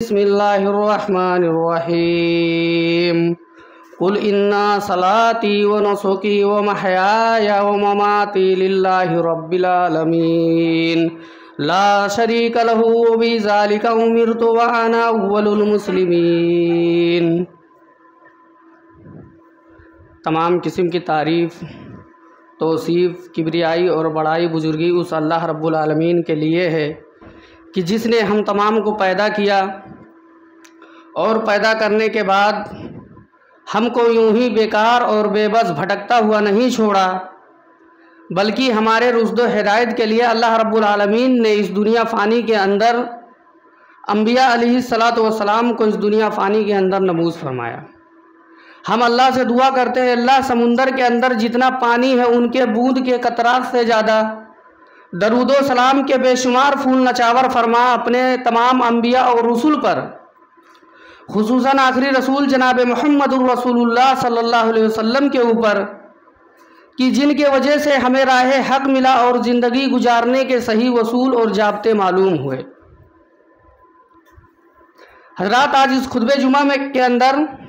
बिस्मिल्लाहिर्रहमानिर्रहीम। कुल इन्ना सलाती व नुसुकी व महयाया व ममाती लिल्लाहि रब्बिल आलमीन ला शरीक लहू व बिज़ालिका उमिरतु व अना अव्वलुल मुस्लिमीन। तमाम किस्म की तारीफ़, तौसीफ़, किबरियाई और बड़ाई बुजुर्गी उस अल्लाह रब्बुल आलमीन के लिए है कि जिसने हम तमाम को पैदा किया और पैदा करने के बाद हमको यूं ही बेकार और बेबस भटकता हुआ नहीं छोड़ा, बल्कि हमारे रुश्द हिदायत के लिए अल्लाह रब्बुल आलमीन ने इस दुनिया फ़ानी के अंदर अम्बिया अलैहिस्सलातु वस्सलाम को इस दुनिया फ़ानी के अंदर नबूस फरमाया। हम अल्लाह से दुआ करते हैं, अल्लाह समुंदर के अंदर जितना पानी है उनके बूंद के कतरात से ज़्यादा दरूदो सलाम के बेशुमार फूल नचावर फरमा अपने तमाम अम्बिया और रसूल पर, खुसूसन आखिरी रसूल जनाब मुहम्मदुर रसूलुल्लाह सल्लल्लाहु अलैहि वसल्लम के ऊपर, कि जिनके वजह से हमें राह हक मिला और ज़िंदगी गुजारने के सही वसूल और जाब्ते मालूम हुए। हज़रात, आज इस खुतबे जुमा में के अंदर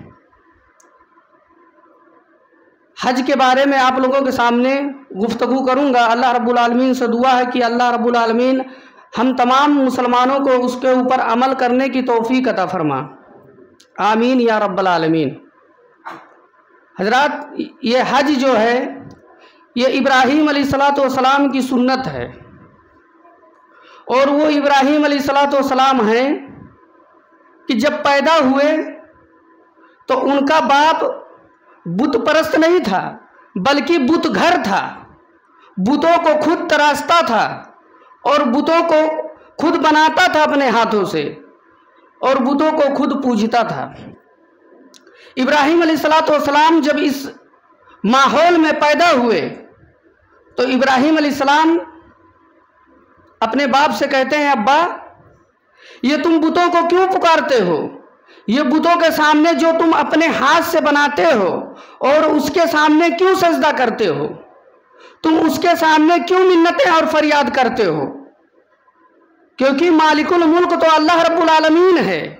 हज के बारे में आप लोगों के सामने गुफ्तगू करूँगा। अल्लाह रब्बुल आलमीन से दुआ है कि अल्लाह रब्बुल आलमीन हम तमाम मुसलमानों को उसके ऊपर अमल करने की तौफीक अता फरमा, आमीन या रब्बल आलमीन। हज़रात, ये हज जो है ये इब्राहीम अलैहिस्सलातु वस्सलाम की सुन्नत है, और वो इब्राहीम अलैहिस्सलातु वस्सलाम हैं कि जब पैदा हुए तो उनका बाप बुत परस्त नहीं था, बल्कि बुत घर था। बुतों को खुद तराशता था और बुतों को खुद बनाता था अपने हाथों से, और बुतों को खुद पूजता था। इब्राहीम अलैहिस्सलातु वस्सलाम जब इस माहौल में पैदा हुए तो इब्राहीम अलैहिस्सलाम अपने बाप से कहते हैं, अब्बा, ये तुम बुतों को क्यों पुकारते हो? ये बुतों के सामने जो तुम अपने हाथ से बनाते हो और उसके सामने क्यों सजदा करते हो? तुम उसके सामने क्यों मिन्नतें और फरियाद करते हो? क्योंकि मालिकुल मुल्क तो अल्लाह रब्बुल आलमीन है,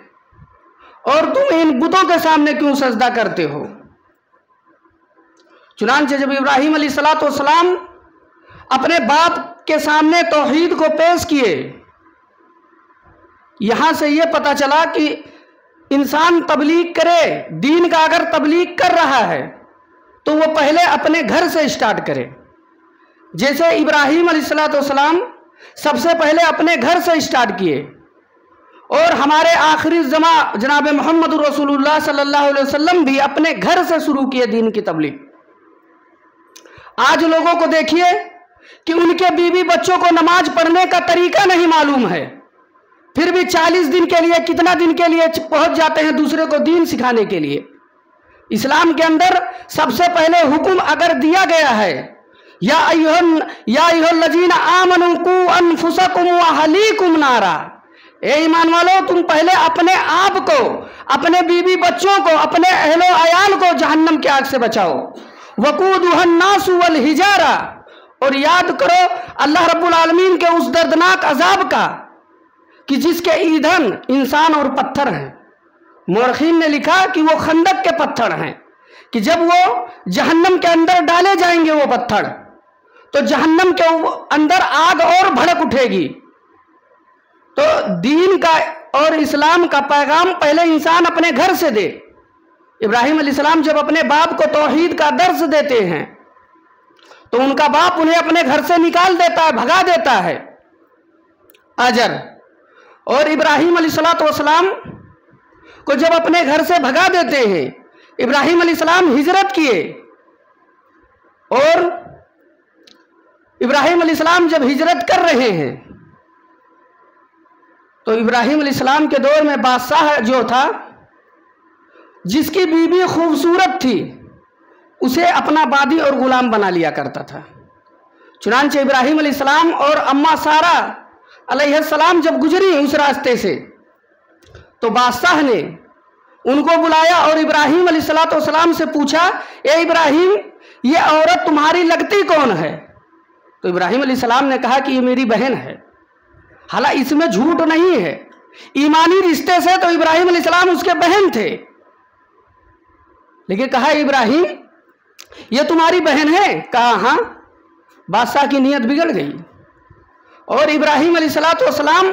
और तुम इन बुतों के सामने क्यों सजदा करते हो? चुनांचे जब इब्राहीम अलैहिस्सलातु वस्सलाम अपने बाप के सामने तौहीद को पेश किए, यहां से यह पता चला कि इंसान तबलीग करे, दीन का अगर तबलीग कर रहा है तो वो पहले अपने घर से स्टार्ट करे। जैसे इब्राहीम अलैहिस्सलातु वस्सलाम सबसे पहले अपने घर से स्टार्ट किए, और हमारे आखिरी ज़मा जनाब मुहम्मदुर रसूलुल्लाह सल्लल्लाहु अलैहि वसल्लम भी अपने घर से शुरू किए दीन की तबलीग। आज लोगों को देखिए कि उनके बीवी बच्चों को नमाज पढ़ने का तरीका नहीं मालूम है, फिर भी 40 दिन के लिए, कितना दिन के लिए पहुंच जाते हैं दूसरे को दीन सिखाने के लिए। इस्लाम के अंदर सबसे पहले हुक्म अगर दिया गया है, या अय्युहल्लज़ीना आमनू कू अनफुसकुम व अहलीकुम नारा, ए ईमान वालों, तुम पहले अपने आप को, अपने बीवी बच्चों को, अपने अहलो अयाल को जहन्नम की आग से बचाओ। वकूदुहन नासु वल हिजारा, और याद करो अल्लाह रब्बुल आलमीन के उस दर्दनाक अजाब का कि जिसके ईंधन इंसान और पत्थर हैं। मौरखीन ने लिखा कि वो खंदक के पत्थर हैं, कि जब वो जहन्नम के अंदर डाले जाएंगे वो पत्थर, तो जहन्नम के अंदर आग और भड़क उठेगी। तो दीन का और इस्लाम का पैगाम पहले इंसान अपने घर से दे। इब्राहीम अलैहिस्सलाम जब अपने बाप को तौहीद का दर्स देते हैं तो उनका बाप उन्हें अपने घर से निकाल देता है, भगा देता है, अजर। और इब्राहीम अलैहिस्सलातु वस्सलाम को जब अपने घर से भगा देते हैं, इब्राहीम अलैहिस्सलाम हिजरत किए, और इब्राहीम अलैहिस्सलाम जब हिजरत कर रहे हैं तो इब्राहीम अलैहिस्सलाम के दौर में बादशाह जो था, जिसकी बीवी खूबसूरत थी, उसे अपना बादी और गुलाम बना लिया करता था। चुनांचे इब्राहीम अलैहिस्सलाम और अम्मा सारा अलैहिस्सलाम जब गुजरी उस रास्ते से, तो बादशाह ने उनको बुलाया और इब्राहीम अलैहिस्सलातु वस्सलाम से पूछा, ए इब्राहीम, ये औरत तुम्हारी लगती कौन है? तो इब्राहीम अलैहिस्सलाम ने कहा कि ये मेरी बहन है। हालांकि इसमें झूठ नहीं है, ईमानी रिश्ते से तो इब्राहिम अलैहिस्सलाम उसके बहन थे, लेकिन कहा इब्राहिम ये तुम्हारी बहन है? कहा हाँ। बादशाह की नीयत बिगड़ गई और इब्राहिम अलैहिस्सलाम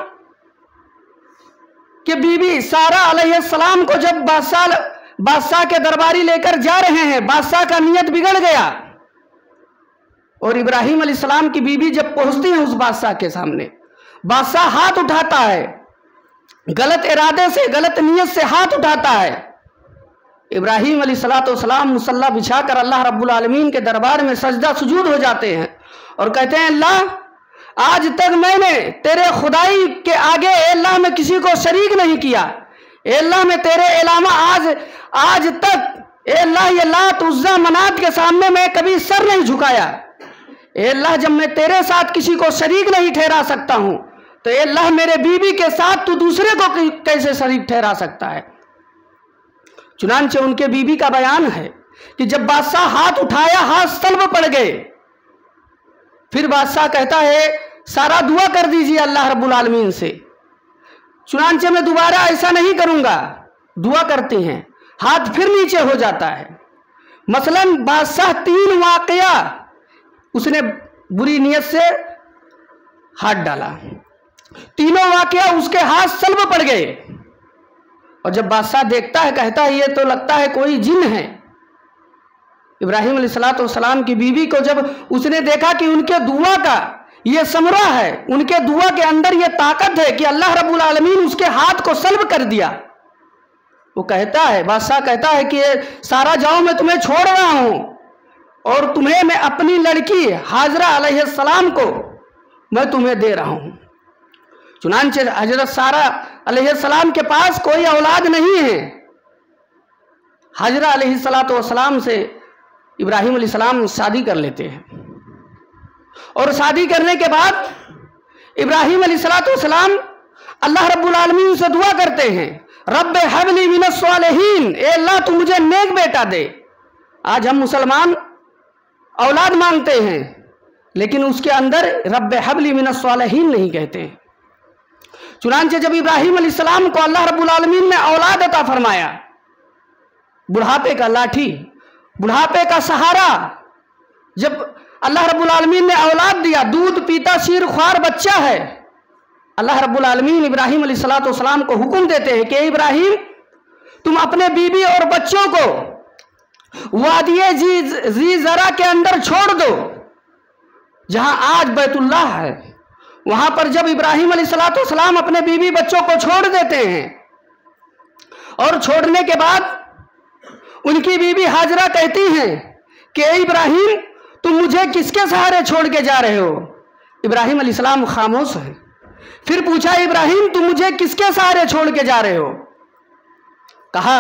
के बीबी सारा अलैहिस्सलाम को जब बादशाह के दरबारी लेकर जा रहे हैं, बादशाह का नीयत बिगड़ गया और इब्राहिम अलैहिस्सलाम की बीबी जब पहुंचती है उस बादशाह के सामने, बादशाह हाथ उठाता है, गलत इरादे से, गलत नीयत से हाथ उठाता है। इब्राहिम अलैहिस्सलाम मुसल्ला बिछाकर अल्लाह रब्बुल आलमीन के दरबार में सजदा सुजूद हो जाते हैं और कहते हैं अल्लाह, आज तक मैंने तेरे खुदाई के आगे अल्लाह में किसी को शरीक नहीं किया। अल्लाह में तेरे अलावा आज तक अल्लाह ये लात उज़्ज़ा मनात के सामने मैं कभी सर नहीं झुकाया। अल्लाह जब मैं तेरे साथ किसी को शरीक नहीं ठहरा सकता हूं तो अल्लाह मेरे बीबी के साथ तू दूसरे को कैसे शरीक ठहरा सकता है। चुनांचे उनके बीबी का बयान है कि जब बादशाह हाथ उठाया, हाथ सल्ब पड़ गए। फिर बादशाह कहता है सारा दुआ कर दीजिए अल्लाह रब्बुल आलमीन से। चुनांचे मैं दोबारा ऐसा नहीं करूंगा। दुआ करते हैं, हाथ फिर नीचे हो जाता है। मसलन बादशाह 3 वाकया उसने बुरी नीयत से हाथ डाला, तीनों वाकया उसके हाथ सल्ब पड़ गए और जब बादशाह देखता है कहता है ये तो लगता है कोई जिन है। इब्राहिम अलैहिस्सलाम की बीवी को जब उसने देखा कि उनके दुआ का ये समरा है, उनके दुआ के अंदर ये ताकत है कि अल्लाह रब्बुल आलमीन उसके हाथ को सल्ब कर दिया, वो कहता है, बादशाह कहता है कि सारा जाओ मैं तुम्हें छोड़ रहा हूं और तुम्हें मैं अपनी लड़की हाजरा अलैहिस्सलाम को मैं तुम्हें दे रहा हूं। चुनांचे हजरत सारा अलैहिस्सलाम के पास कोई औलाद नहीं है। हाजरा अलैहिस्सलाम से इब्राहिम अलैहिस्सलाम शादी कर लेते हैं और शादी करने के बाद इब्राहिम अलैहिस्सलाम अल्लाह रब्बुल आलमीन से दुआ करते हैं, रब्बे हबली मिनस सालिहीन, ए अल्लाह तू मुझे नेक बेटा दे। आज हम मुसलमान औलाद मांगते हैं लेकिन उसके अंदर रब्बे हबली मिनस सालिहीन नहीं कहते हैं। चुनांचे जब इब्राहिम अलैहिस्सलाम को अल्लाह रब्बुल आलमीन ने औलाद अता फरमाया, बुढ़ापे का लाठी, बुढ़ापे का सहारा, जब अल्लाह रब्बुल आलमीन ने औलाद दिया, दूध पीता शीर ख्वार बच्चा है, अल्लाह रब्बुल आलमीन इब्राहिम अलैहिस्सलाम को हुक्म देते हैं कि इब्राहिम तुम अपने बीबी और बच्चों को वादिये जी जरा के अंदर छोड़ दो जहां आज बैतुल्लाह है। वहां पर जब इब्राहिम अलैहिस्सलाम अपने बीबी बच्चों को छोड़ देते हैं और छोड़ने के बाद उनकी बीबी हाजरा कहती हैं कि इब्राहिम तुम मुझे किसके सहारे छोड़ के जा रहे हो? इब्राहिम अलैहिस्सलाम खामोश है। फिर पूछा इब्राहिम तुम मुझे किसके सहारे छोड़ के जा रहे हो? कहा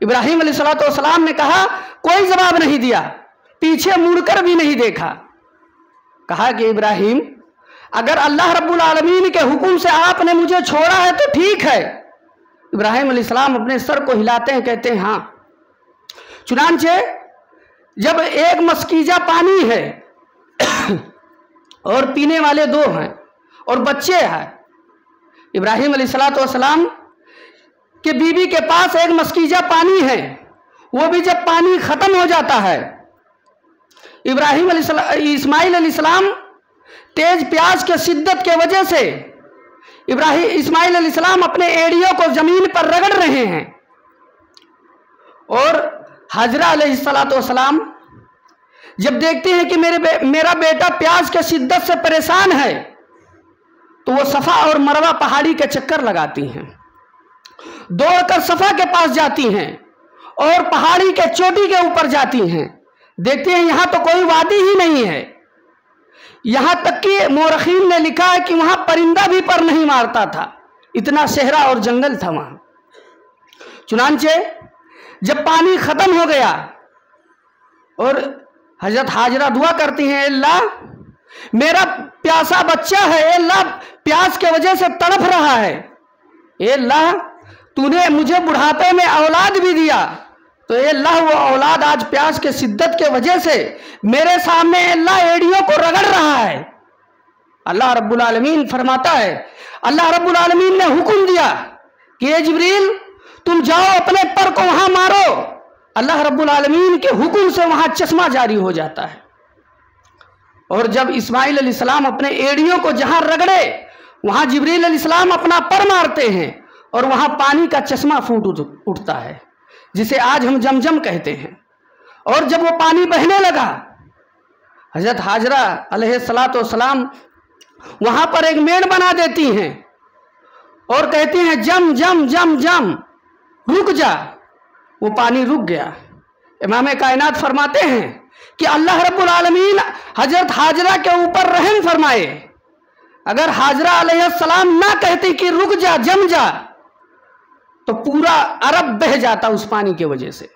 इब्राहिम अलैहिस्सलाम ने कहा, कोई जवाब नहीं दिया, पीछे मुड़कर भी नहीं देखा। कहा कि इब्राहिम अगर अल्लाह रब्बुल आलमीन के हुक्म से आपने मुझे छोड़ा है तो ठीक है। इब्राहिम अलैहिस्सलाम अपने सर को हिलाते हैं, कहते हैं हाँ। चुनांचे जब एक मस्कीजा पानी है और पीने वाले 2 हैं और बच्चे हैं, इब्राहिम अलैहिस्सलाम के बीबी के पास एक मस्कीजा पानी है, वो भी जब पानी खत्म हो जाता है, इस्माइल अलैहिस्सलाम तेज प्यास के शिद्दत के वजह से इस्माइल अलैहिस्सलाम अपने एड़ियों को जमीन पर रगड़ रहे हैं और हाजरा अलैहिस्सलाम जब देखते हैं कि मेरा बेटा प्यास के शिद्दत से परेशान है तो वो सफ़ा और मरवा पहाड़ी के चक्कर लगाती हैं, दौड़कर सफ़ा के पास जाती हैं और पहाड़ी के चोटी के ऊपर जाती हैं। देखते हैं यहाँ तो कोई वादी ही नहीं है, यहाँ तक कि मोरखीन ने लिखा है कि वहाँ परिंदा भी पर नहीं मारता था, इतना सहरा और जंगल था वहाँ। चुनांचे जब पानी खत्म हो गया और हजरत हाजरा दुआ करती हैं, अल्लाह मेरा प्यासा बच्चा है, अल्लाह प्यास के वजह से तड़प रहा है, अल्लाह तूने मुझे बुढ़ापे में औलाद भी दिया तो अल्लाह वो औलाद आज प्यास के शिद्दत के वजह से मेरे सामने अल्लाह एड़ियों को रगड़ रहा है। अल्लाह रब्बुल आलमीन फरमाता है अल्लाह रब्बुल आलमीन ने हुक्म दिया कि ये जिब्रील तुम जाओ अपने पर को वहां मारो। अल्लाह रब्बुल आलमीन के हुक्म से वहां चश्मा जारी हो जाता है। और जब इस्माइल अलैहिस्सलाम अपने एड़ियों को जहां रगड़े वहां जिब्रील अलैहिस्सलाम अपना पर मारते हैं और वहां पानी का चश्मा फूट उठता है, जिसे आज हम जमजम कहते हैं। और जब वो पानी बहने लगा, हजरत हाजरा अलैहिस्सलाम वहां पर एक मेड़ बना देती हैं और कहती हैं जम जम जम जम, रुक जा। वो पानी रुक गया। इमाम कायनात फरमाते हैं कि अल्लाह रब्बुल आलमीन हजरत हाजरा के ऊपर रहम फरमाए। अगर हाजरा अलैहिस्सलाम ना कहती कि रुक जा, जम जा, तो पूरा अरब बह जाता उस पानी की वजह से।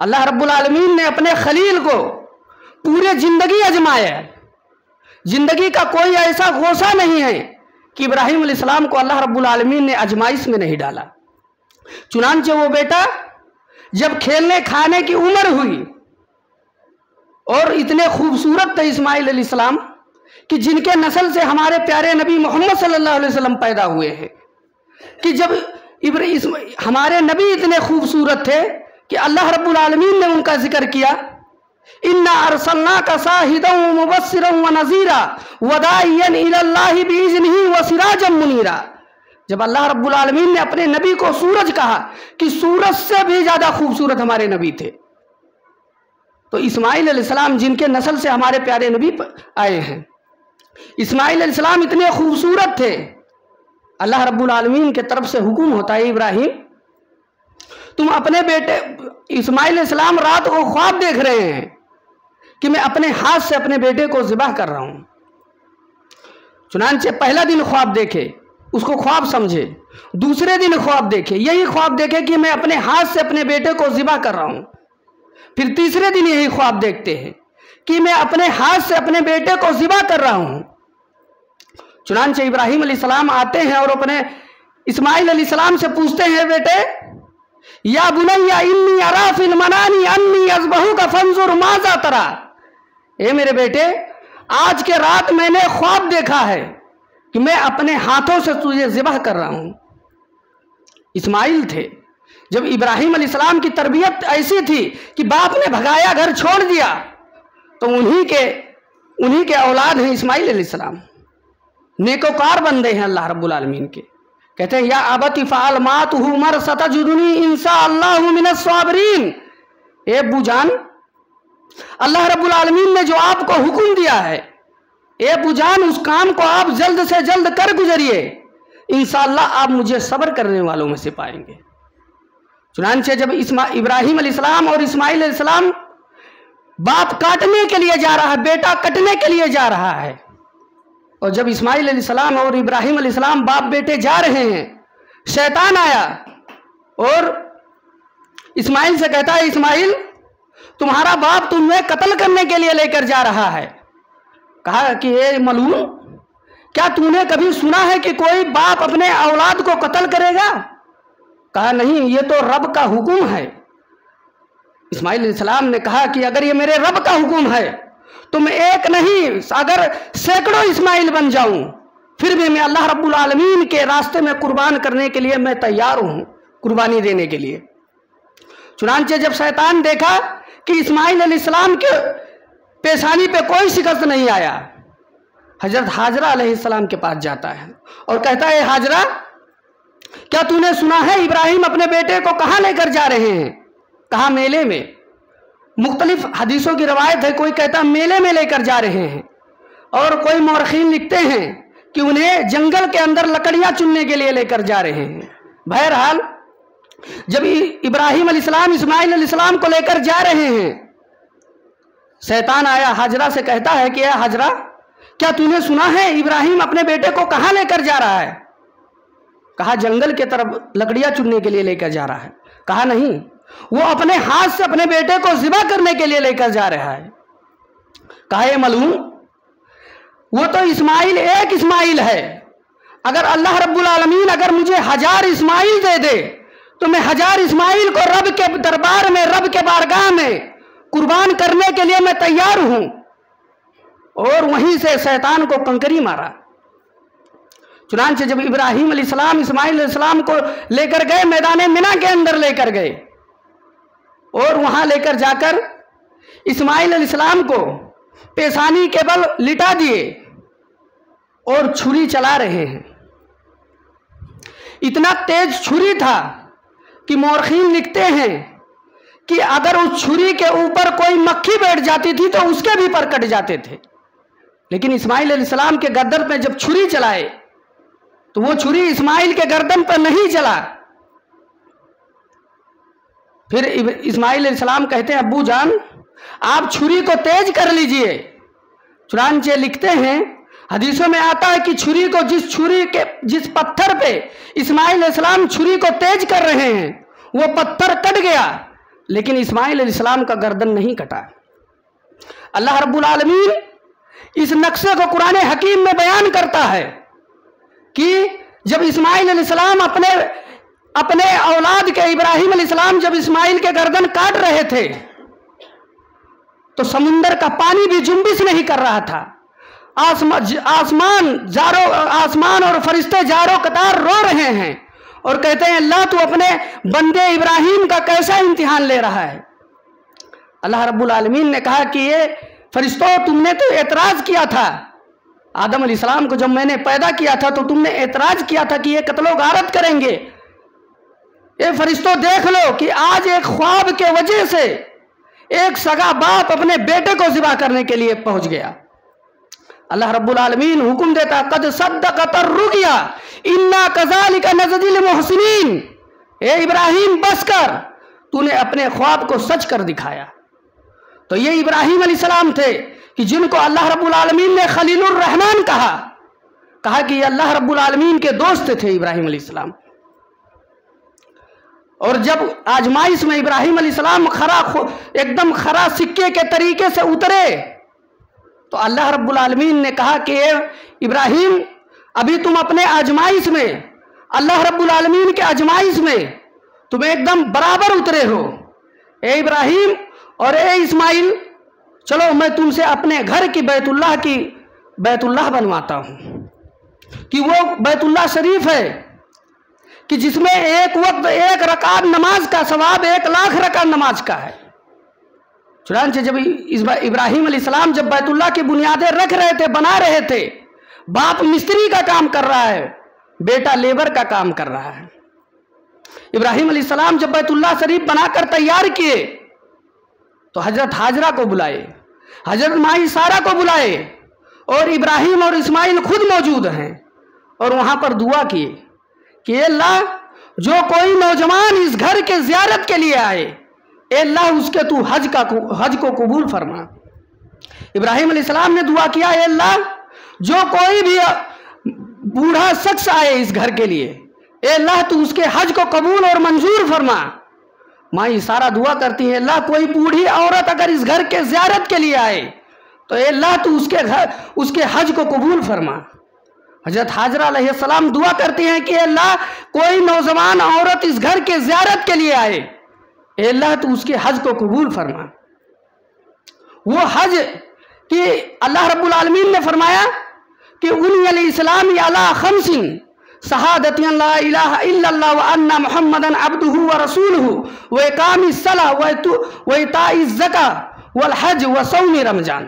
अल्लाह रब्बुल आलमीन ने अपने खलील को पूरे जिंदगी आजमाया। जिंदगी का कोई ऐसा गोसा नहीं है कि इब्राहिम अलैहिस्सलाम को अल्लाह रब्बुल आलमीन ने आजमाइश में नहीं डाला। चुनांचे वो बेटा जब खेलने खाने की उम्र हुई और इतने खूबसूरत थे इस्माइल अलैहिस्सलाम कि जिनके नस्ल से हमारे प्यारे नबी मोहम्मद सल्लल्लाहु अलैहि वसल्लम पैदा हुए हैं, कि जब हमारे नबी इतने खूबसूरत थे कि अल्लाह रब्बुल आलमीन ने उनका जिक्र किया, इन्ना अरसलनाका शाहिदन व मुबश्शिरन व नज़ीरा व दाइयन इलल्लाहि बिइज़निही व सिराजम मुनीरा। जब अल्लाह रब्बुल आलमीन ने अपने नबी को सूरज कहा कि सूरज से भी ज्यादा खूबसूरत हमारे नबी थे, तो इस्माइल अलैहिस्सलाम जिनके नस्ल से हमारे प्यारे नबी आए हैं, इस्माइल अलैहिस्सलाम इतने खूबसूरत थे। अल्लाह रब्बुल आलमीन के तरफ से हुक्म होता है, इब्राहिम तुम अपने बेटे इस्माइल अलैहिस्सलाम रात को ख्वाब देख रहे हैं कि मैं अपने हाथ से अपने बेटे को ज़िबह कर रहा हूं। चुनांचे पहला दिन ख्वाब देखे, उसको ख्वाब समझे। दूसरे दिन ख्वाब देखे, यही ख्वाब देखे कि मैं अपने हाथ से अपने बेटे को ज़िबह कर रहा हूं। फिर तीसरे दिन यही ख्वाब देखते हैं कि मैं अपने हाथ से अपने बेटे को ज़िबह कर रहा हूं। चुनांचे इब्राहिम अलैहिस्सलाम आते हैं और अपने इस्माइल अलैहिस्सलाम से पूछते हैं, बेटे या बुनैया इन्नी अरा फिल मनानी अन्नी अज़बहुका फंजुर माज़ा तरा। ए मेरे बेटे, आज के रात मैंने ख्वाब देखा है कि मैं अपने हाथों से तुझे ज़िबह कर रहा हूं। इस्माइल थे, जब इब्राहिम अलैहिस्सलाम की तरबियत ऐसी थी कि बाप ने भगाया, घर छोड़ दिया, तो उन्हीं के औलाद हैं इस्माइल अलैहिस्सलाम। नेकोकार बंदे हैं अल्लाह रब्बुल आलमीन के। कहते हैं या अबती फ़अल मा तुअमर सतजदुनी इंशाअल्लाहु मिनस साबिरीन। ए बुजान, अल्लाह रब्बुल आलमीन ने जो आपको हुक्म दिया है, ए बुजान उस काम को आप जल्द से जल्द कर गुजरिए, इंशाअल्लाह आप मुझे सब्र करने वालों में से पाएंगे। चुनांचे जब इब्राहिम अलैहिस्सलाम और इस्माइल अलैहिस्सलाम बाप काटने के लिए जा रहा है, बेटा कटने के लिए जा रहा है, और जब इस्माइल अलैहिस्सलाम और इब्राहिम अलैहिस्सलाम बाप बेटे जा रहे हैं, शैतान आया और इस्माइल से कहता है, इस्माइल तुम्हारा बाप तुम्हें कत्ल करने के लिए लेकर जा रहा है। कहा कि ये मलून, क्या तूने कभी सुना है कि कोई बाप अपने औलाद को कत्ल करेगा? कहा नहीं, ये तो रब का हुक्म है। इस्माइल अलैहिस्सलाम ने कहा कि अगर ये मेरे रब का हुक्म है तो मैं एक नहीं अगर सैकड़ों इस्माइल बन जाऊं, फिर भी मैं अल्लाह रब्बुल आलमीन के रास्ते में कुर्बान करने के लिए मैं तैयार हूं, कुर्बानी देने के लिए। चुनांचे जब शैतान देखा कि इस्माइल अलैहिस्सलाम के पेशानी पे कोई शिकस्त नहीं आया, हजरत हाजरा अलैहिस्सलाम के पास जाता है और कहता है, हाजरा क्या तूने सुना है इब्राहिम अपने बेटे को कहाँ लेकर जा रहे हैं? कहा मेले में। मुख्तलिफ हदीसों की रवायत है, कोई कहता मेले में लेकर जा रहे हैं, और कोई मौरखीन लिखते हैं कि उन्हें जंगल के अंदर लकड़ियां चुनने के लिए लेकर जा रहे हैं। बहरहाल जब इब्राहिम अलैहिस्सलाम इस्माइल अलैहिस्सलाम को लेकर जा रहे हैं, शैतान आया, हाजरा से कहता है कि हाजरा क्या तूने सुना है इब्राहिम अपने बेटे को कहाँ लेकर जा रहा है? कहा जंगल के तरफ लकड़ियां चुनने के लिए लेकर जा रहा है। कहा नहीं, वो अपने हाथ से अपने बेटे को ज़िबा करने के लिए लेकर जा रहा है। कहा ये मलूम, वो तो इस्माइल एक इस्माइल है। अगर अल्लाह रब्बुल आलमीन अगर मुझे 1000 इस्माइल दे दे तो मैं 1000 इस्माइल को रब के दरबार में, रब के बारगाह में कुर्बान करने के लिए मैं तैयार हूं। और वहीं से शैतान को कंकरी मारा। चुनांचे जब इब्राहिम अलैहिस्सलाम इस्माइल अलैहिस्सलाम को लेकर गए, मैदान मिना के अंदर लेकर गए और वहां लेकर जाकर इस्माइल अलैहिस्सलाम को पेशानी के बल लिटा दिए और छुरी चला रहे हैं। इतना तेज छुरी था कि मौरखीन लिखते हैं कि अगर उस छुरी के ऊपर कोई मक्खी बैठ जाती थी तो उसके भी पर कट जाते थे। लेकिन इस्माइल अलैहिस्सलाम के गर्दन में जब छुरी चलाए तो वो छुरी इस्माइल के गर्दन पर नहीं चला। फिर इस्माइल अलैहिस्सलाम कहते हैं, अब्बू जान आप छुरी को तेज कर लीजिए। चुनांचे लिखते हैं, हदीसों में आता है कि छुरी को जिस पत्थर पे इस्माइल अलैहिस्सलाम छुरी को तेज कर रहे हैं वो पत्थर कट गया, लेकिन इस्माइल अलैहिस्सलाम का गर्दन नहीं कटा। अल्लाह रब्बुल आलमीन इस नक्शे को कुरान हकीम में बयान करता है कि जब इस्माइल अलैहिस्सलाम अपने औलाद के इब्राहिम अलैहिस्सलाम जब इस्माइल के गर्दन काट रहे थे तो समुंदर का पानी भी जुम्बिश नहीं कर रहा था। आसमान और फरिश्ते जारो कतार रो रहे हैं और कहते हैं, अल्लाह तू अपने बंदे इब्राहिम का कैसा इम्तिहान ले रहा है। अल्लाह रब्बुल आलमीन ने कहा कि ये फरिश्तों तुमने तो एतराज किया था, आदम अलैहिस्सलाम को जब मैंने पैदा किया था तो तुमने एतराज किया था कि ये कत्लो गारत करेंगे। ये फरिश्तों देख लो कि आज एक ख्वाब के वजह से एक सगा बाप अपने बेटे को ज़िबा करने के लिए पहुंच गया। अल्लाह रब्बुल आलमीन हुक्म देता, कद सद्दक़त रुया इन्ना कज़ालिका नज़्ज़िल मुहसिनीन। ए इब्राहिम बस कर, तूने अपने ख्वाब को सच कर दिखाया। तो ये इब्राहिम अलैहिस्सलाम थे कि जिनको अल्लाह रब्बुल आलमीन ने खलीलुर रहमान कहा कि ये अल्लाह रब्बुल आलमीन के दोस्त थे इब्राहिम अलैहिस्सलाम। और जब आजमाइश में इब्राहिम अलैहिस्सलाम एकदम खरा सिक्के के तरीके से उतरे तो अल्लाह रब्बुल आलमीन ने कहा कि इब्राहिम अभी तुम अपने आजमाइश में, अल्लाह रब्बुल आलमीन के आजमाइश में तुम एकदम बराबर उतरे हो। ए इब्राहिम और ए इस्माइल, चलो मैं तुमसे अपने घर की बैतुल्लाह बनवाता हूँ कि वो बैतुल्लाह शरीफ है कि जिसमें एक वक्त एक रकात नमाज का सवाब 1 लाख रकात नमाज का है। चुनांचे जब इब्राहिम अलैहिस्सलाम जब बैतुल्लाह की बुनियादें रख रहे थे, बना रहे थे, बाप मिस्त्री का काम कर रहा है, बेटा लेबर का काम कर रहा है। इब्राहिम अलैहिस्सलाम जब बैतुल्लाह शरीफ बनाकर तैयार किए तो हजरत हाजरा को बुलाए, हजरत माई सारा को बुलाए और इब्राहिम और इस्माइल खुद मौजूद हैं और वहां पर दुआ किए कि अल्लाह जो कोई नौजवान इस घर के ज़ियारत के लिए आए, अल्लाह उसके तू हज को कबूल फरमा। इब्राहिम अलैहिस्सलाम ने दुआ किया, अल्लाह जो कोई भी बूढ़ा शख्स आए इस घर के लिए, अल्लाह तू उसके हज को कबूल और मंजूर फरमा। माई सारा दुआ करती है, अल्लाह कोई बूढ़ी औरत अगर इस घर के ज़ियारत के लिए आए तो अल्लाह तू उसके हज को कबूल फरमा। हजरत हाजरा अलैहिस्सलाम दुआ करती हैं कि अल्लाह कोई नौजवान औरत इस घर के ज़ियारत के लिए आए, अल्लाह तू उसके हज को कबूल फरमा। वो हज कि अल्लाह रब्बुल आलमीन ने फरमाया कि उन इस्लाम अला खमसिन शहादत ला इलाहा इल्लल्लाह व अन्ना मुहम्मदन अब्दुहु व रसूलुहु व इकामिस सलाह व इताइज ज़कात वल हज व सौम रमजान।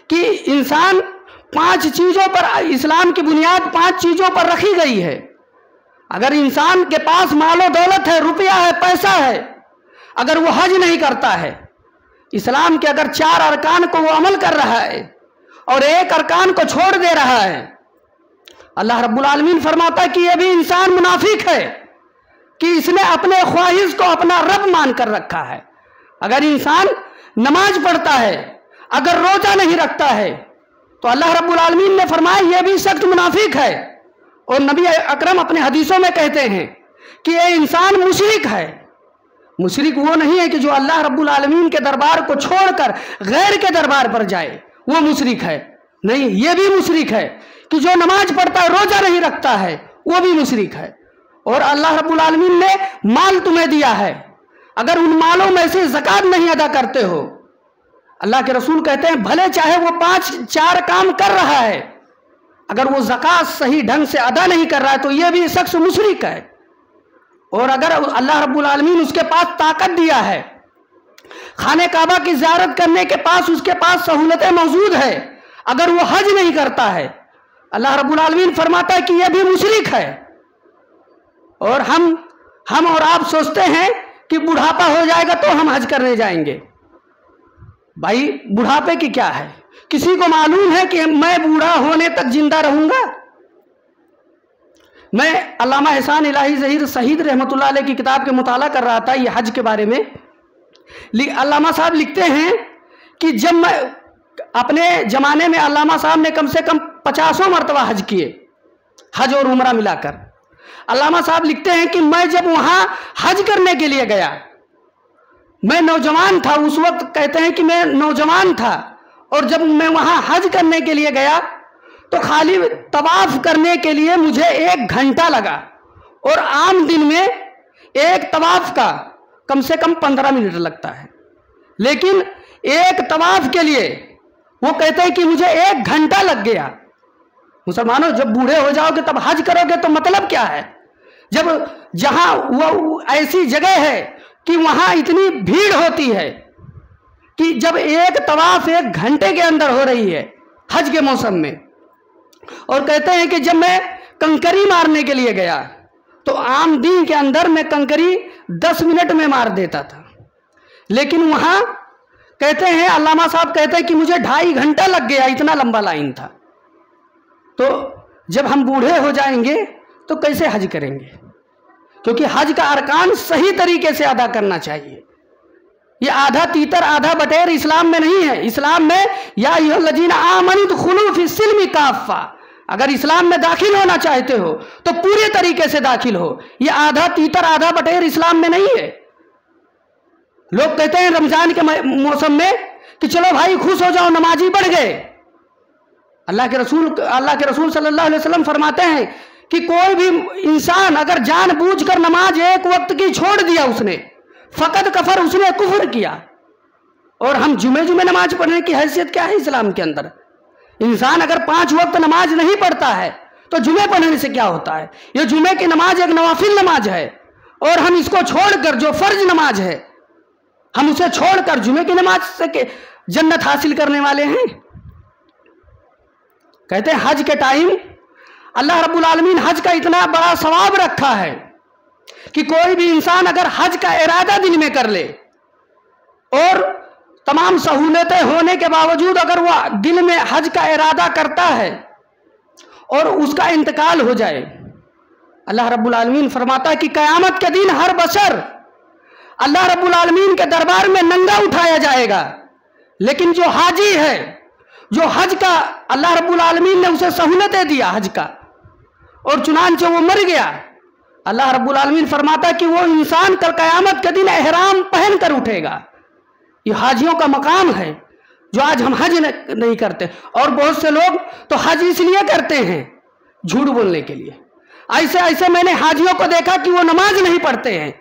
कि इंसान 5 चीज़ों पर, इस्लाम की बुनियाद 5 चीज़ों पर रखी गई है। अगर इंसान के पास मालो दौलत है, रुपया है, पैसा है, अगर वो हज नहीं करता है, इस्लाम के अगर 4 अरकान को वो अमल कर रहा है और 1 अरकान को छोड़ दे रहा है, अल्लाह रब्बुल आलमीन फरमाता है कि ये भी इंसान मुनाफिक है कि इसने अपने ख्वाहिश को अपना रब मान कर रखा है। अगर इंसान नमाज पढ़ता है, अगर रोजा नहीं रखता है, तो अल्लाह रब्बुल आलमीन ने फरमाया ये भी सख्त मुनाफिक है। और नबी अकरम अपने हदीसों में कहते हैं कि ये इंसान मुशरिक है। मुशरिक वो नहीं है कि जो अल्लाह रब्बुल आलमीन के दरबार को छोड़कर गैर के दरबार पर जाए, वो मुशरिक है। नहीं, ये भी मुशरिक है कि जो नमाज पढ़ता है, रोजा नहीं रखता है, वो भी मुशरिक है। और अल्लाह रब्बुल आलमीन ने माल तुम्हें दिया है, अगर उन मालों में से ज़कात नहीं अदा करते हो, अल्लाह के रसूल कहते हैं भले चाहे वो 4 काम कर रहा है, अगर वो ज़कात सही ढंग से अदा नहीं कर रहा है तो ये भी शख्स मुशरिक है। और अगर अल्लाह रब्बुल आलमीन उसके पास ताकत दिया है, खाने काबा की ज़ियारत करने के पास उसके पास सहूलतें मौजूद है, अगर वो हज नहीं करता है, अल्लाह रब्बुल आलमीन फरमाता है कि यह भी मुशरिक है। और हम और आप सोचते हैं कि बुढ़ापा हो जाएगा तो हम हज करने जाएंगे। भाई बुढ़ापे की क्या है? किसी को मालूम है कि मैं बूढ़ा होने तक जिंदा रहूंगा? मैं अल्लामा एहसान इलाही ज़हीर शहीद रहमतुल्लाह अलैह की किताब के मुताला कर रहा था, ये हज के बारे में। अल्लामा साहब लिखते हैं कि जब मैं अपने ज़माने में, अल्लामा साहब ने कम से कम 50 मरतबा हज किए, हज और उम्रा मिलाकर। अल्लामा साहब लिखते हैं कि मैं जब वहाँ हज करने के लिए गया, मैं नौजवान था उस वक्त, कहते हैं कि मैं नौजवान था, और जब मैं वहाँ हज करने के लिए गया तो खाली तवाफ करने के लिए मुझे 1 घंटा लगा। और आम दिन में एक तवाफ का कम से कम 15 मिनट लगता है, लेकिन एक तवाफ के लिए वो कहते हैं कि मुझे 1 घंटा लग गया। मुसलमानों, जब बूढ़े हो जाओगे तब हज करोगे तो मतलब क्या है? जब जहां वो ऐसी जगह है कि वहां इतनी भीड़ होती है कि जब एक तवाफ 1 घंटे के अंदर हो रही है हज के मौसम में, और कहते हैं कि जब मैं कंकरी मारने के लिए गया तो आम दिन के अंदर मैं कंकरी 10 मिनट में मार देता था, लेकिन वहां कहते हैं, अल्लामा साहब कहते हैं कि मुझे 2.5 घंटा लग गया, इतना लंबा लाइन था। तो जब हम बूढ़े हो जाएंगे तो कैसे हज करेंगे? क्योंकि हज का अरकान सही तरीके से अदा करना चाहिए। ये आधा तीतर आधा बटेर इस्लाम में नहीं है। इस्लाम में या अय्युहल्लज़ीना आमनू दुखुलू फिस्सिल्मि काफ़ा, अगर इस्लाम में दाखिल होना चाहते हो तो पूरे तरीके से दाखिल हो। ये आधा तीतर आधा बटेर इस्लाम में नहीं है। लोग कहते हैं रमजान के मौसम में कि चलो भाई खुश हो जाओ, नमाजी बढ़ गए। अल्लाह के रसूल सल्लल्लाहु अलैहि वसल्लम फरमाते हैं कि कोई भी इंसान अगर जानबूझकर नमाज एक वक्त की छोड़ दिया उसने, फकत कफर, उसने कुफर किया। और हम जुमे नमाज पढ़ने की हैसियत क्या है इस्लाम के अंदर? इंसान अगर 5 वक्त नमाज नहीं पढ़ता है तो जुमे पढ़ने से क्या होता है? ये जुमे की नमाज एक नवाफिल नमाज है, और हम इसको छोड़कर, जो फर्ज नमाज है, हम उसे छोड़कर जुमे की नमाज से जन्नत हासिल करने वाले हैं। कहते हैं हज के टाइम अल्लाह रब्बुल आलमीन हज का इतना बड़ा सवाब रखा है कि कोई भी इंसान अगर हज का इरादा दिल में कर ले और तमाम सहूलतें होने के बावजूद अगर वह दिल में हज का इरादा करता है और उसका इंतकाल हो जाए, अल्लाह रब्बुल आलमीन फरमाता है कि क़यामत के दिन हर बशर अल्लाह रब्बुल आलमीन के दरबार में नंगा उठाया जाएगा। लेकिन जो हाजी है, जो हज का अल्लाह रब्बुल आलमीन ने उसे सहूलतें दिया हज का, और चुनांचे वो मर गया, अल्लाह रब्बुल आलमीन फरमाता है कि वो इंसान कल क़यामत के दिन एहराम पहन कर उठेगा। ये हाजियों का मकाम है जो आज हम हज नहीं करते। और बहुत से लोग तो हज इसलिए करते हैं झूठ बोलने के लिए। ऐसे मैंने हाजियों को देखा कि वो नमाज नहीं पढ़ते हैं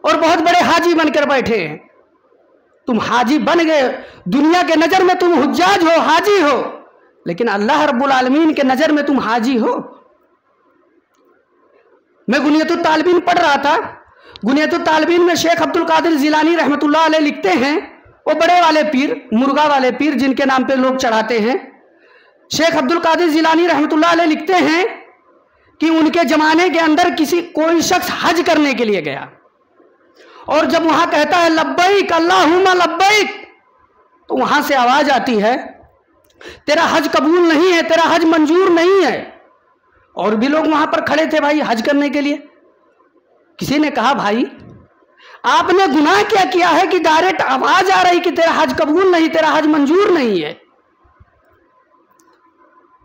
और बहुत बड़े हाजी बनकर बैठे हैं। तुम हाजी बन गए, दुनिया के नज़र में तुम हुज्जाज हो, हाजी हो, लेकिन अल्लाह रब्बुल आलमीन के नज़र में तुम हाजी हो। मैं गुनियतुत तालिबीन पढ़ रहा था। गुनियतुत तालिबीन में शेख अब्दुल कादिर जिलानी रहमतुल्लाह अलैह लिखते हैं, वो बड़े वाले पीर, मुर्गा वाले पीर जिनके नाम पे लोग चढ़ाते हैं, शेख अब्दुल कादिर जिलानी रहमतुल्लाह अलैह लिखते हैं कि उनके ज़माने के अंदर कोई शख्स हज करने के लिए गया, और जब वहां कहता है लब्बैक अल्लाहुम्मा लब्बैक, तो वहां से आवाज आती है तेरा हज कबूल नहीं है, तेरा हज मंजूर नहीं है। और भी लोग वहां पर खड़े थे भाई हज करने के लिए। किसी ने कहा भाई आपने गुनाह क्या किया है कि डायरेक्ट आवाज आ रही कि तेरा हज कबूल नहीं, तेरा हज मंजूर नहीं है।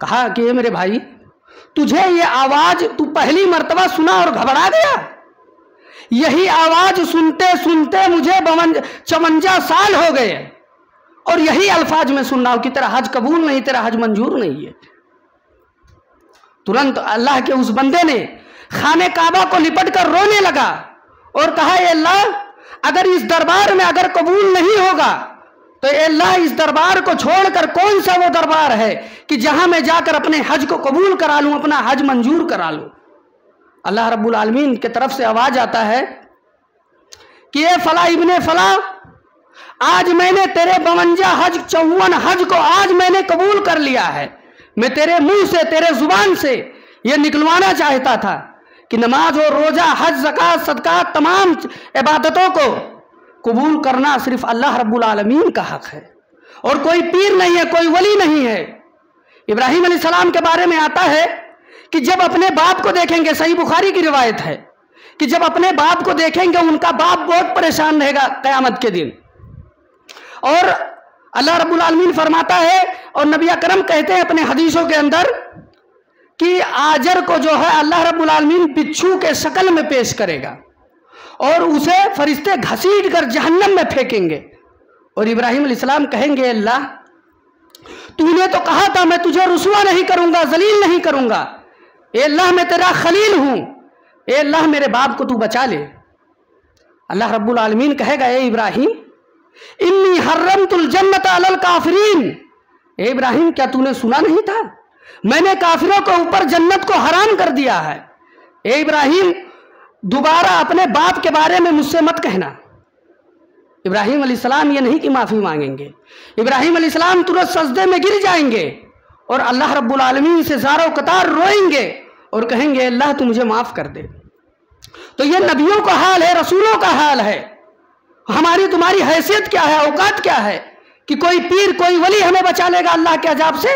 कहा कि मेरे भाई तुझे ये आवाज तू पहली मर्तबा सुना और घबरा गया? यही आवाज सुनते सुनते मुझे 52 साल हो गए और यही अल्फाज में सुन रहा हूं कि तेरा हज कबूल नहीं, तेरा हज मंजूर नहीं है। तुरंत अल्लाह के उस बंदे ने खाने काबा को लिपट कर रोने लगा और कहा, अल्लाह अगर इस दरबार में अगर कबूल नहीं होगा तो अल्लाह इस दरबार को छोड़कर कौन सा वो दरबार है कि जहां मैं जाकर अपने हज को कबूल करा लूं, अपना हज मंजूर करा लूं। अल्लाह रब्बुल आलमीन की तरफ से आवाज आता है कि ए फला इब्ने फला, आज मैंने तेरे 52 हज 54 हज को आज मैंने कबूल कर लिया है। मैं तेरे मुंह से, तेरे जुबान से ये निकलवाना चाहता था कि नमाज और रोजा, हज, ज़कात, सदक़ात, तमाम इबादतों को कबूल करना सिर्फ अल्लाह रब्बुल आलमीन का हक है और कोई पीर नहीं है, कोई वली नहीं है। इब्राहीम अलैहिस्सलाम के बारे में आता है कि जब अपने बाप को देखेंगे, सही बुखारी की रिवायत है कि जब अपने बाप को देखेंगे उनका बाप बहुत परेशान रहेगा क़यामत के दिन। और अल्लाह रब्बुल आलमीन फरमाता है और नबी अकरम कहते हैं अपने हदीसों के अंदर कि आजर को जो है अल्लाह रब्बुल आलमीन बिच्छू के शक्ल में पेश करेगा और उसे फरिश्ते घसीट कर जहन्नम में फेंकेंगे। और इब्राहीम अलैहिस्सलाम कहेंगे, अल्लाह तूने तो कहा था मैं तुझे रुसवा नहीं करूंगा, जलील नहीं करूंगा। ए अल्लाह मैं तेरा खलील हूं, ए अल्लाह मेरे बाप को तू बचा ले। अल्लाह रब्बुल आलमीन कहेगा, ए इब्राहीम इन्नी हर्रमतुल जन्नत अलल काफिरीन। ए इब्राहीम क्या तूने सुना नहीं था, मैंने काफिरों के ऊपर जन्नत को हराम कर दिया है। ए इब्राहीम दोबारा अपने बाप के बारे में मुझसे मत कहना। इब्राहीम अलैहिस्सलाम ये नहीं कि माफ़ी मांगेंगे, इब्राहीम अलैहिस्सलाम तुरंत सजदे में गिर जाएंगे और अल्लाह रब्बुल आलमीन से ज़ारो कतार रोएंगे और कहेंगे, अल्लाह तू मुझे माफ़ कर दे। तो ये नबियों का हाल है, रसूलों का हाल है। हमारी तुम्हारी हैसियत क्या है, औकात क्या है कि कोई पीर, कोई वली हमें बचा लेगा अल्लाह के अजाब से।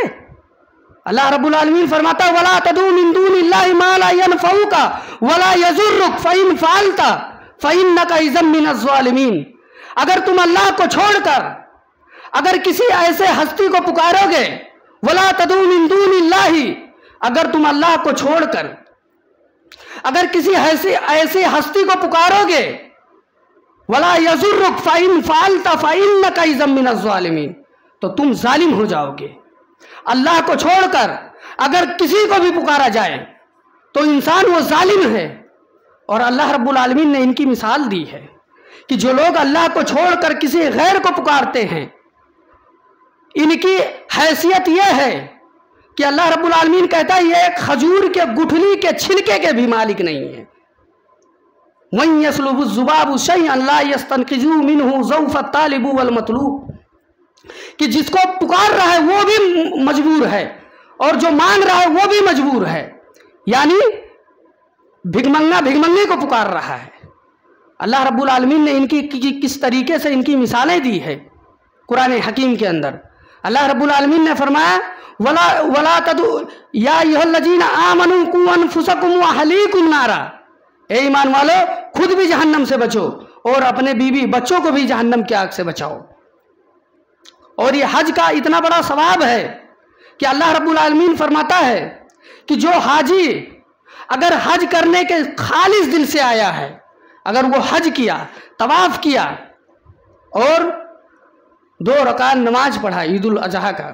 अल्लाह रब्बुल आलमीन फरमाता है, वला तदू मिन दूनिल्लाहि मा ला यनफउका वला यजुर्रुक फइन फालता फइन्नका इज़म मिनज़ ज़ालिमीन। अगर तुम अल्लाह को छोड़कर अगर किसी ऐसे हस्ती को पुकारोगे, वला तदू मिन दूनिल्लाहि, अगर तुम अल्लाह को छोड़कर अगर किसी ऐसी हस्ती को पुकारोगे, वला यजुर्रुक फइन फालता फइन्नका इज़म मिनज़ ज़ालिमीन, तो तुम जालिम हो जाओगे। अल्लाह को छोड़कर अगर किसी को भी पुकारा जाए तो इंसान वो जालिम है। और अल्लाह रब्बुल आलमीन ने इनकी मिसाल दी है कि जो लोग अल्लाह को छोड़कर किसी गैर को पुकारते हैं, इनकी हैसियत यह है कि अल्लाह रब्बुल आलमीन कहता है ये खजूर के गुठली के छिलके के भी मालिक नहीं है। वहीं यसलुबु ज़ुबाबु शैअन ला यस्तनक़िज़ु मिन्हु ज़ौफ़त तालिबु वल मतलूब, कि जिसको पुकार रहा है वो भी मजबूर है और जो मांग रहा है वो भी मजबूर है। यानी भिगमंगे को पुकार रहा है। अल्लाह रब्बुल आलमीन ने इनकी किस तरीके से इनकी मिसालें दी है कुरान हकीम के अंदर। अल्लाह रब्बुल आलमीन ने फरमाया, वला तदू या अय्युहल्लज़ीना आमनू कू अनफुसकुम व अहलीकुम नारा, ए ईमान वालो खुद भी जहन्नम से बचो और अपने बीवी बच्चों को भी जहन्नम की आग से बचाओ। और ये हज का इतना बड़ा सवाब है कि अल्लाह रब्बुल आलमीन फरमाता है कि जो हाजी अगर हज करने के खालिस दिल से आया है, अगर वो हज किया, तवाफ किया और 2 रकात नमाज पढ़ा ईदुल अजहा का,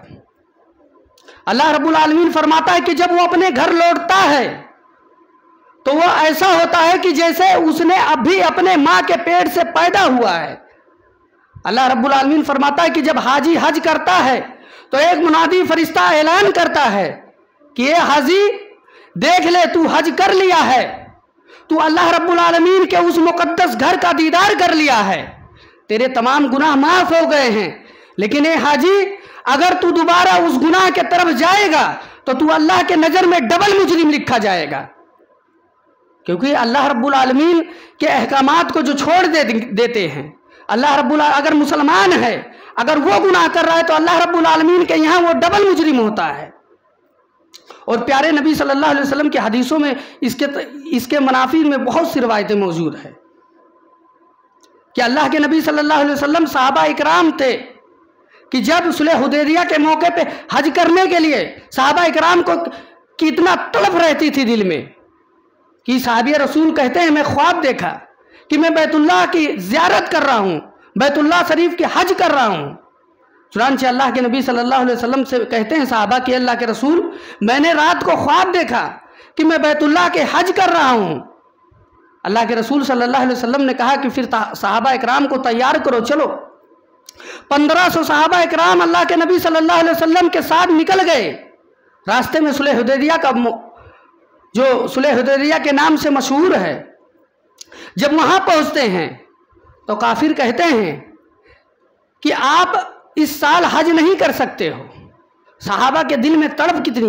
अल्लाह रब्बुल आलमीन फरमाता है कि जब वो अपने घर लौटता है तो वो ऐसा होता है कि जैसे उसने अभी अपने माँ के पेट से पैदा हुआ है। अल्लाह रब्बुल आलमीन फरमाता है कि जब हाजी हज करता है तो एक मुनादी फरिश्ता ऐलान करता है कि ये हाजी देख ले, तू हज कर लिया है, तू अल्लाह रब्बुल आलमीन के उस मुकद्दस घर का दीदार कर लिया है, तेरे तमाम गुनाह माफ हो गए हैं। लेकिन ये हाजी अगर तू दोबारा उस गुनाह के तरफ जाएगा तो तू अल्लाह के नज़र में डबल मुजरिम लिखा जाएगा, क्योंकि अल्लाह रब्बुल आलमीन के अहकामात को जो छोड़ देते हैं, अल्लाह रब्बुल अगर मुसलमान है अगर वो गुनाह कर रहा है तो अल्लाह रब्बुल आलमीन के यहाँ वो डबल मुजरिम होता है। और प्यारे नबी सल्लल्लाहु अलैहि वसल्लम के हदीसों में इसके मनाफी में बहुत सी रिवायतें मौजूद है कि अल्लाह के नबी सल्लल्लाहु अलैहि वसल्लम सहाबा इकराम थे कि जब सुलह हुदैबिया के मौके पे हज करने के लिए सहाबा इकराम को कितना तड़प रहती थी दिल में कि साहबी रसूल कहते हैं मैं ख्वाब देखा कि मैं बैतुल्लाह की ज़ियारत कर रहा हूँ, बैतुल्लाह शरीफ की हज कर रहा हूँ। चुनांचे अल्लाह के नबी सल्लल्लाहु अलैहि वसल्लम से कहते हैं साहबा कि अल्लाह के रसूल मैंने रात को ख्वाब देखा कि मैं बैतुल्लाह के हज कर रहा हूँ। अल्लाह के रसूल सल्लल्लाहु अलैहि वसल्लम ने कहा कि फिर साहबा इकराम को तैयार करो, चलो। 1500 सहाबा इकराम अल्लाह के नबी सल्लल्लाहु अलैहि वसल्लम के साथ निकल गए। रास्ते में सुलह हुदैबिया का जो सुलह हुदैबिया के नाम से मशहूर है, जब वहाँ पहुँचते हैं तो काफिर कहते हैं कि आप इस साल हज नहीं कर सकते हो। सहाबा के दिल में तड़प कितनी